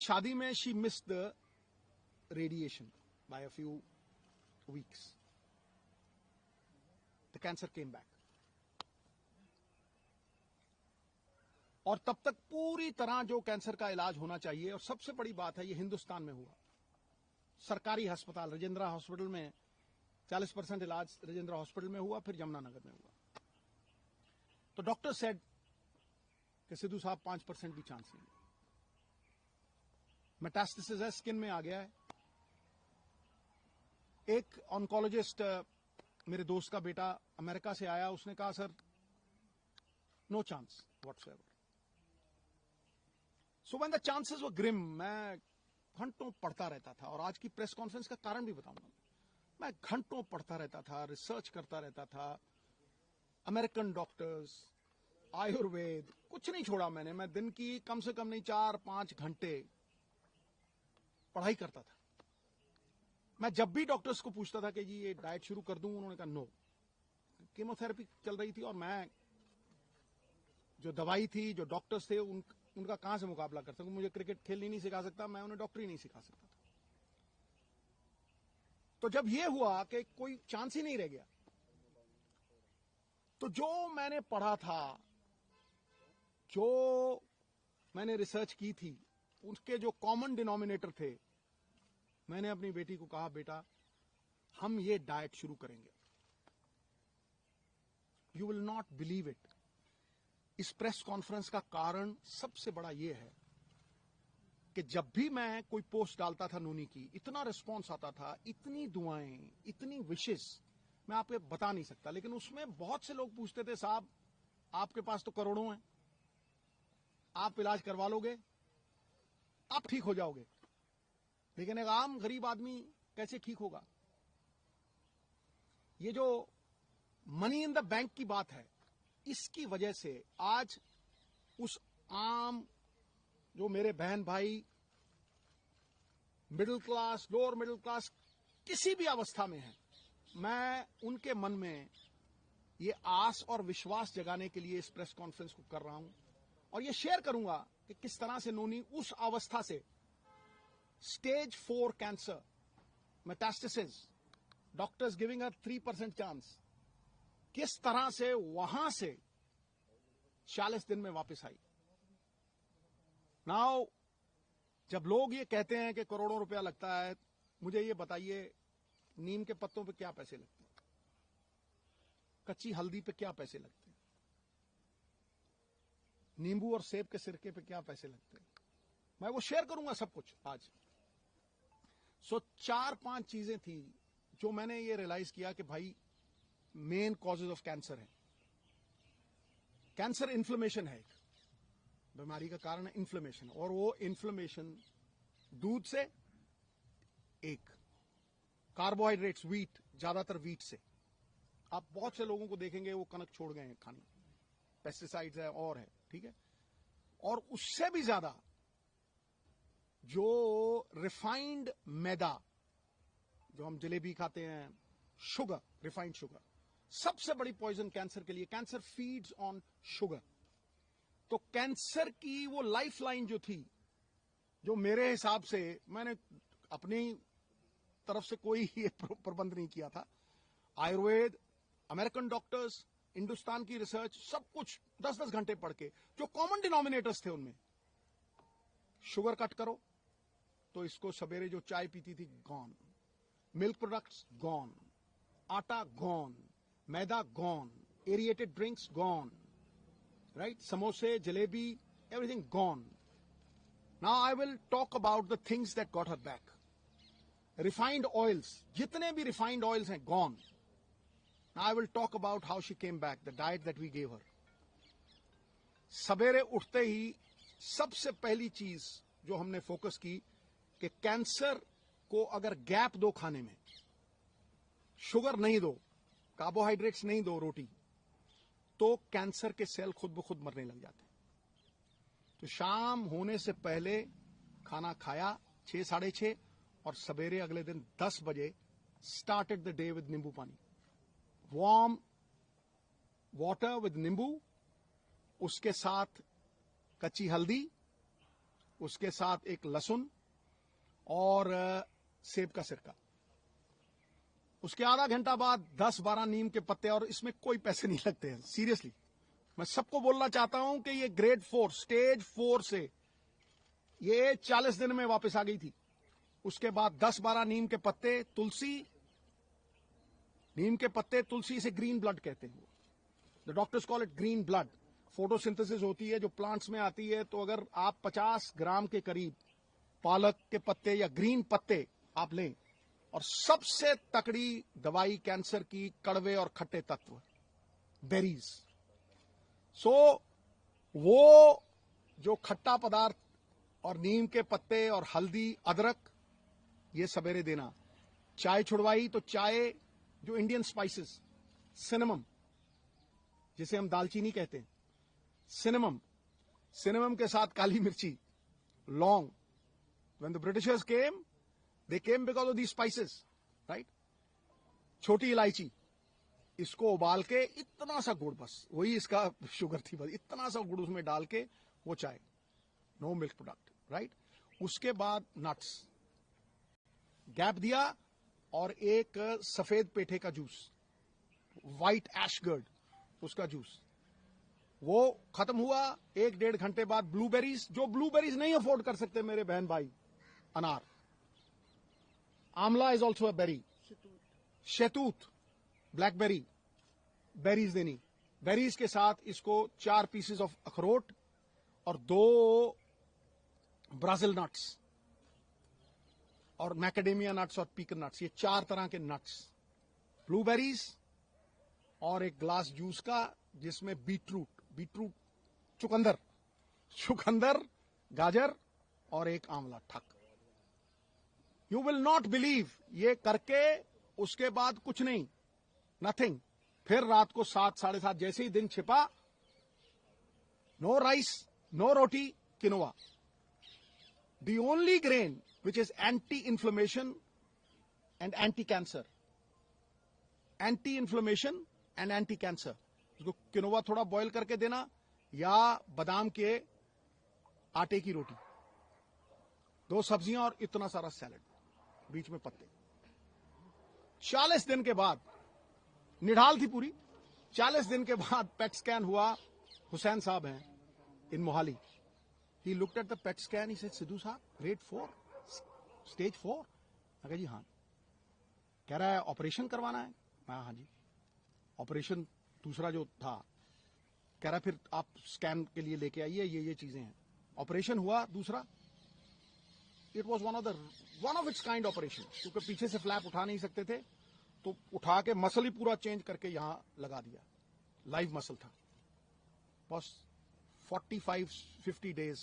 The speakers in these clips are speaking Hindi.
शादी में she missed the radiation by a few weeks. The cancer came back. और तब तक पूरी तरह जो कैंसर का इलाज होना चाहिए, और सबसे बड़ी बात है ये हिंदुस्तान में हुआ. सरकारी अस्पताल राजेंद्र हॉस्पिटल में 40% इलाज राजेंद्र हॉस्पिटल में हुआ, फिर यमुनानगर में हुआ. तो डॉक्टर सेड कि सिद्धू साहब 5% भी चांस नहीं. मेटास्टेसिस है, स्किन में आ गया है. एक ऑन्कोलॉजिस्ट मेरे दोस्त का बेटा अमेरिका से आया, उसने कहा sir no chance whatsoever. So when the chances were grim, मैं घंटों पढ़ता रहता था. और आज की प्रेस कॉन्फ्रेंस का कारण भी बताऊंगा. मैं घंटों पढ़ता रहता था, रिसर्च करता रहता था. अमेरिकन डॉक्टर्स, आयुर्वेद, कुछ नहीं छोड़ा मैंने. मैं दिन की कम से कम नहीं 4-5 घंटे पढ़ाई करता था. मैं जब भी डॉक्टर्स को पूछता था कि जी ये डाइट शुरू कर दूं, उन्होंने कहा नो. कीमोथेरेपी चल रही थी और मैं जो दवाई थी, जो डॉक्टर्स थे, उनका कहां से मुकाबला कर सकूं. मुझे क्रिकेट खेलनी नहीं सिखा सकता, मैं उन्हें डॉक्टरी नहीं सिखा सकता था. तो जब यह हुआ कि कोई चांस ही नहीं रह गया, तो जो मैंने पढ़ा था, जो मैंने रिसर्च की थी, उसके जो कॉमन डिनोमिनेटर थे, मैंने अपनी बेटी को कहा बेटा हम ये डाइट शुरू करेंगे. You will not believe it. इस प्रेस कॉन्फ्रेंस का कारण सबसे बड़ा यह है कि जब भी मैं कोई पोस्ट डालता था नूनी की, इतना रिस्पॉन्स आता था, इतनी दुआएं, इतनी विशेष, मैं आपको बता नहीं सकता. लेकिन उसमें बहुत से लोग पूछते थे साहब आपके पास तो करोड़ों हैं, आप इलाज करवा लोगे, आप ठीक हो जाओगे, लेकिन एक आम गरीब आदमी कैसे ठीक होगा. ये जो मनी इन द बैंक की बात है, इसकी वजह से आज उस आम जो मेरे बहन भाई middle class, lower middle class, किसी भी अवस्था में है, मैं उनके मन में ये आस और विश्वास जगाने के लिए इस प्रेस कॉन्फ्रेंस को कर रहा हूं. और ये शेयर करूंगा कि किस तरह से नूनी उस अवस्था से, stage 4 cancer, metastasis, doctors giving her 3% chance, किस तरह से वहां से 40 दिन में वापस आई. नाउ जब लोग ये कहते हैं कि करोड़ों रुपया लगता है, मुझे ये बताइए नीम के पत्तों पे क्या पैसे लगते हैं, कच्ची हल्दी पे क्या पैसे लगते हैं, नींबू और सेब के सिरके पे क्या पैसे लगते हैं. मैं वो शेयर करूंगा सब कुछ आज. सो 4-5 चीजें थी जो मैंने ये रियलाइज किया कि भाई मेन कॉजेज ऑफ कैंसर है. कैंसर इन्फ्लेमेशन है, एक बीमारी का कारण है इन्फ्लेमेशन. और वो इन्फ्लेमेशन दूध से, एक कार्बोहाइड्रेट्स, व्हीट, ज्यादातर व्हीट से. आप बहुत से लोगों को देखेंगे वो कनक छोड़ गए हैं खाने, पेस्टिसाइड्स है और है, ठीक है. और उससे भी ज्यादा जो रिफाइंड मैदा, जो हम जलेबी खाते हैं, शुगर, रिफाइंड शुगर, सबसे बड़ी पॉइजन कैंसर के लिए. Cancer feeds on sugar. तो कैंसर की वो लाइफ लाइन जो थी, जो मेरे हिसाब से, मैंने अपनी तरफ से कोई ये प्रबंध नहीं किया था, आयुर्वेद, अमेरिकन डॉक्टर्स, हिंदुस्तान की रिसर्च, सब कुछ 10-10 घंटे पढ़ के, जो कॉमन डिनोमिनेटर्स थे उनमें, शुगर कट करो, तो इसको सवेरे जो चाय पीती थी gone, milk products gone, atta gone, maida gone, aerated drinks gone, right, समोसे, jalebi, everything gone. Now I will talk about the things that got her back. Refined oils, जितने भी रिफाइंड ऑयल्स हैं gone. I will talk about how she came back, the diet that we gave her. सवेरे उठते ही सबसे पहली चीज जो हमने फोकस की कि कैंसर को अगर गैप दो खाने में, शुगर नहीं दो, कार्बोहाइड्रेट्स नहीं दो, रोटी, तो कैंसर के सेल खुद ब खुद मरने लग जाते हैं. तो शाम होने से पहले खाना खाया 6-6:30, और सवेरे अगले दिन 10 बजे स्टार्टेड द डे विद नींबू पानी, वार्म वाटर विद नींबू, उसके साथ कच्ची हल्दी, उसके साथ एक लहसुन और सेब का सिरका। उसके आधा घंटा बाद 10-12 नीम के पत्ते, और इसमें कोई पैसे नहीं लगते हैं, सीरियसली। मैं सबको बोलना चाहता हूं कि ये ग्रेड 4 स्टेज 4 से ये 40 दिन में वापस आ गई थी। उसके बाद 10-12 नीम के पत्ते, तुलसी, नीम के पत्ते, तुलसी, इसे ग्रीन ब्लड कहते हैं। The doctors call it green blood. Photosynthesis होती है जो प्लांट्स में आती है, तो अगर आप 50 ग्राम के करीब पालक के पत्ते या ग्रीन पत्ते आप लें, और सबसे तकड़ी दवाई कैंसर की, कड़वे और खट्टे तत्व, बेरीज। सो वो जो खट्टा पदार्थ और नीम के पत्ते और हल्दी, अदरक, ये सवेरे देना। चाय छुड़वाई तो चाय, जो इंडियन स्पाइसेस, सिनेमम, जिसे हम दालचीनी कहते हैं, सिनेमम के साथ काली मिर्ची, लौंग। When the Britishers came, they came because of these spices, right? छोटी इलायची, इसको उबाल के इतना सा गुड़, बस वही इसका शुगर थी, बस इतना सा गुड़ उसमें डाल के वो चाय, नो मिल्क प्रोडक्ट, राइट? उसके बाद नट्स, गैप दिया, और एक सफेद पेठे का जूस, व्हाइट एशगर्ड, उसका जूस, वो खत्म हुआ। 1-1.5 घंटे बाद ब्लूबेरीज, जो ब्लूबेरीज नहीं अफोर्ड कर सकते मेरे बहन भाई, अनार, आंवला इज ऑल्सो अ बेरी, शहतूत, ब्लैकबेरी, बेरीज देनी। बेरीज के साथ इसको 4 पीसेस ऑफ अखरोट और 2 ब्राजील नट्स और मैकेडेमिया नट्स और पीकन नट्स, ये 4 तरह के नट्स, ब्लूबेरीज, और एक ग्लास जूस का जिसमें बीटरूट, चुकंदर, गाजर और एक आंवला, ठक। यू विल नॉट बिलीव, ये करके उसके बाद कुछ नहीं, नथिंग। फिर रात को 7-7:30 जैसे ही दिन छिपा, no rice, no roti, quinoa, the only grain which is anti inflammation and anti cancer, anti inflammation and anti cancer. उसको किनोवा थोड़ा बॉईल करके देना, या बादाम के आटे की रोटी, 2 सब्जियां और इतना सारा सैलेड, बीच में पत्ते। 40 दिन के बाद, निढाल थी पूरी, 40 दिन के बाद पेट स्कैन हुआ। हुसैन साहब हैं in Mohali, he looked at the pet scan, he said, Sidhu sahab, grade 4, stage 4। मैं कहा जी हाँ। कह रहा है ऑपरेशन करवाना है। मैं हाँ जी। ऑपरेशन दूसरा जो था, कह रहा फिर आप स्कैन के लिए लेके आइए, ये चीजें हैं। ऑपरेशन हुआ दूसरा, it was one of its kind operation, क्योंकि पीछे से फ्लैप उठा नहीं सकते थे, तो उठा के मसल ही पूरा चेंज करके यहां लगा दिया, लाइव मसल था। बस 45-50 days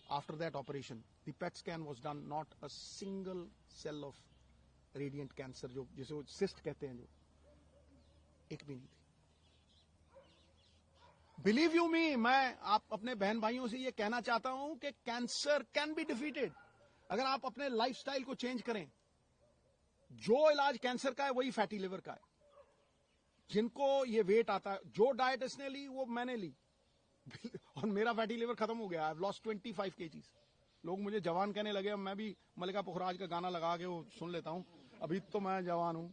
after that operation, the PET scan was done, not a single cell of radiant cancer, जो जिसे वो cyst कहते हैं, जो एक भी नहीं थी। बिलीव यू मी, मैं आप अपने बहन भाइयों से ये कहना चाहता हूं कि कैंसर कैन बी डिफीटेड अगर आप अपने लाइफस्टाइल को चेंज करें। जो इलाज कैंसर का है वही फैटी लिवर का है। जिनको ये वेट आता है, जो डाइट इसने ली वो मैंने ली और मेरा फैटी लिवर खत्म हो गया। I have lost 25 kgs। लोग मुझे जवान कहने लगे। अब मैं भी मल्लिका पुखराज का गाना लगा के वो सुन लेता हूं, अभी तो मैं जवान हूं।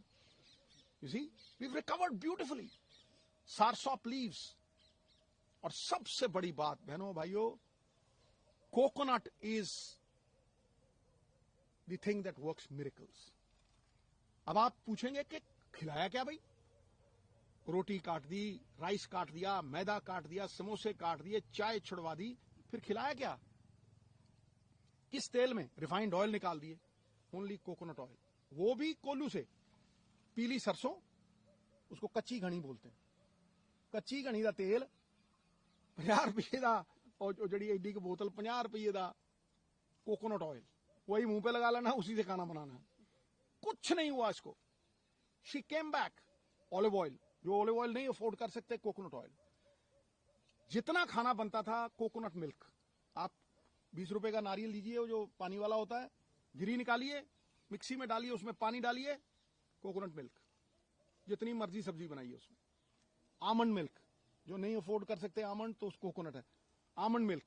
You see, we have recovered beautifully. Soursop leaves, और सबसे बड़ी बात बहनों भाइयों, coconut is the thing that works miracles. अब आप पूछेंगे कि खिलाया क्या भाई? रोटी काट दी, राइस काट दिया, मैदा काट दिया, समोसे काट दिए, चाय छुड़वा दी, फिर खिलाया क्या? किस तेल में? रिफाइंड ऑयल निकाल दिए, ओनली कोकोनट ऑयल, वो भी कोल्लू से। पीली सरसों, उसको कच्ची घनी बोलते हैं। कच्ची घनी का तेल 50 रुपये का, और जड़ी एडी की बोतल 50 रुपये का कोकोनट ऑयल, वही मुंह पे लगा लेना, उसी से खाना बनाना है। कुछ नहीं हुआ इसको। She came back. Olive oil, जो ऑलिव ऑयल नहीं अफोर्ड कर सकते, कोकोनट ऑयल। जितना खाना बनता था, कोकोनट मिल्क। आप 20 रुपए का नारियल लीजिए, वो जो पानी वाला होता है, गिरी निकालिए, मिक्सी में डालिए, उसमें पानी डालिए, कोकोनट मिल्क, जितनी मर्जी सब्जी बनाइए उसमें। आमंड मिल्क, जो नहीं अफोर्ड कर सकते आमंड, तो कोकोनट है। आमंड मिल्क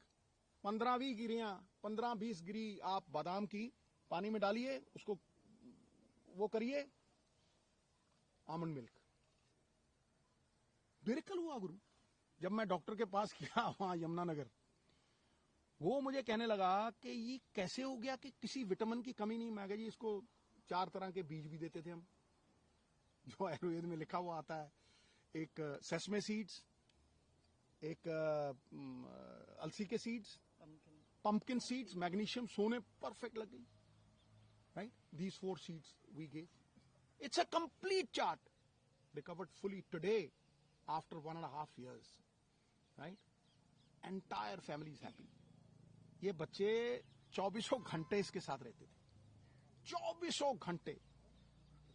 15-20 गिरियां, 15-20 गिरी आप बादाम की पानी में डालिए, उसको वो करिए, आमंड मिल्क। मिरेकल हुआ गुरु। जब मैं डॉक्टर के पास गया वहां यमुनानगर, वो मुझे कहने लगा कि ये कैसे हो गया कि किसी विटामिन की कमी नहीं। मैं कहा जी इसको 4 तरह के बीज भी देते थे हम, जो आयुर्वेद में लिखा हुआ आता है। एक सेसमे सीड्स, एक अलसी के सीड्स, पंपकिन सीड्स, मैग्नीशियम, सोने परफेक्ट लग गई, right. These 4 seeds we gave, it's a complete chart, recovered fully today after 1.5 years, right. Entire family is happy. ये बच्चे 24 घंटे इसके साथ रहते थे, 24 घंटे।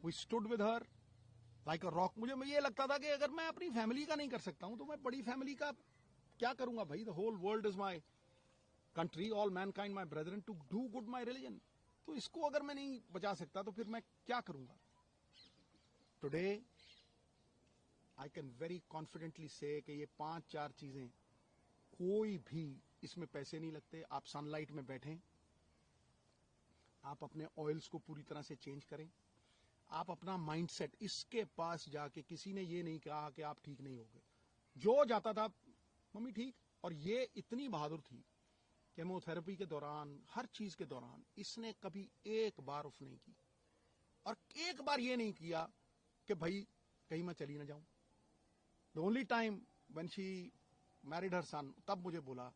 We stood with her like a rock. मुझे ये लगता था कि अगर मैं अपनी फैमिली का नहीं कर सकता हूं तो मैं बड़ी फैमिली का क्या करूंगा भाई। The whole world is my country, all mankind my brethren, to do good my religion. तो इसको अगर मैं नहीं बचा सकता तो फिर मैं क्या करूंगा। Today I can very confidently से कि ये 5-4 चीजें, कोई भी इसमें पैसे नहीं लगते। आप सनलाइट में बैठें, आप अपने ऑयल्स को पूरी तरह से चेंज करें, आप अपना माइंडसेट, इसके पास जाके किसी ने ये नहीं कहा कि आप ठीक नहीं होगे। जो जाता था मम्मी ठीक। और ये इतनी बहादुर थी, केमोथेरेपी के दौरान, हर चीज के दौरान इसने कभी एक बार उफ नहीं की, और एक बार ये नहीं किया कि भाई कहीं मैं चली ना जाऊं। The only time when she married her son, तब मुझे बोला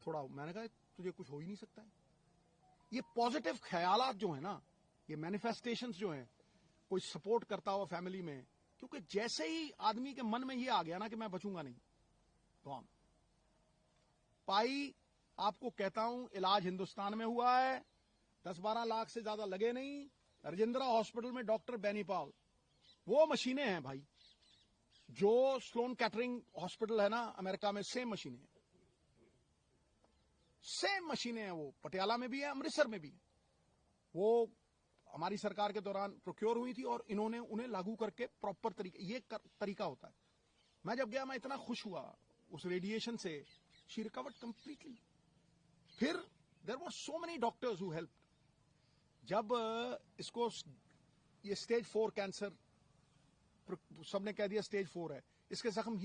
थोड़ा, मैंने कहा तुझे कुछ हो ही नहीं सकता है। ये पॉजिटिव ख्यालात जो है ना, ये मैनिफेस्टेशंस जो हैं, कोई सपोर्ट करता हो फैमिली में, क्योंकि जैसे ही आदमी के मन में ये आ गया ना कि मैं बचूंगा नहीं, गॉन। पाई आपको कहता हूं, इलाज हिंदुस्तान में हुआ है, 10-12 लाख से ज्यादा लगे नहीं। राजेंद्रा हॉस्पिटल में डॉक्टर बेनीपाल, वो मशीनें हैं भाई, जो स्लोन कैटरिंग हॉस्पिटल है ना अमेरिका में, सेम मशीनें हैं, सेम मशीनें हैं। वो पटियाला में भी है, अमृतसर में भी है। वो हमारी सरकार के दौरान प्रोक्योर हुई थी और इन्होंने उन्हें लागू करके प्रॉपर तरीके, ये तरीका होता है। मैं जब गया, मैं इतना खुश हुआ उस रेडिएशन से। She recovered completely. फिर there were so many doctors who help. जब इसको ये स्टेज 4 कैंसर, सबने कह दिया स्टेज 4 है, इसके जख्म